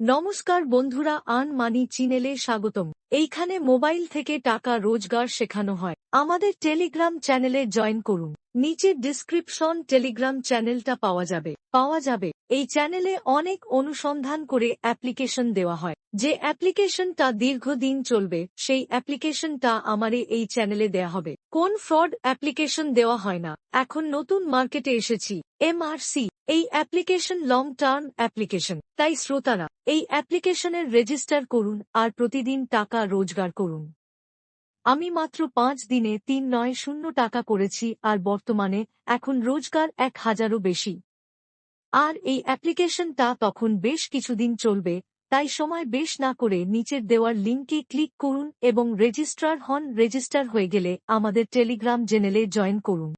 নমস্কার বন্ধুরা, earn money চ্যানেলে স্বাগতম। এইখানে মোবাইল থেকে টাকা রোজগার শেখানো হয়। আমাদের টেলিগ্রাম চ্যানেলে জয়েন করুন। নিচে ডিসক্রিপশন টেলিগ্রাম চ্যানেলটা পাওয়া যাবে। এই চ্যানেলে অনেক অনুসন্ধান করে অ্যাপ্লিকেশন দেওয়া হয়। যে অ্যাপ্লিকেশনটা দীর্ঘদিন চলবে সেই অ্যাপ্লিকেশনটা আমারে এই চ্যানেলে দেয়া হবে। কোন ফ্রড অ্যাপ্লিকেশন দেওয়া হয় না। এখন নতুন মার্কেটে এসেছি MRC। এই অ্যাপ্লিকেশন লং টার্ম অ্যাপ্লিকেশন, তাই শ্রোতারা এই অ্যাপ্লিকেশনের রেজিস্টার করুন আর প্রতিদিন টাকা রোজগার করুন। আমি মাত্র 5 দিনে 390 টাকা করেছি আর বর্তমানে এখন রোজগার 1000-ও বেশি। আর এই অ্যাপ্লিকেশনটা তখন বেশ কিছুদিন চলবে, তাই সময় বেশ না করে নিচের দেওয়ার লিঙ্কে ক্লিক করুন এবং রেজিস্ট্রার হন। রেজিস্টার হয়ে গেলে আমাদের টেলিগ্রাম চ্যানেলে জয়েন করুন।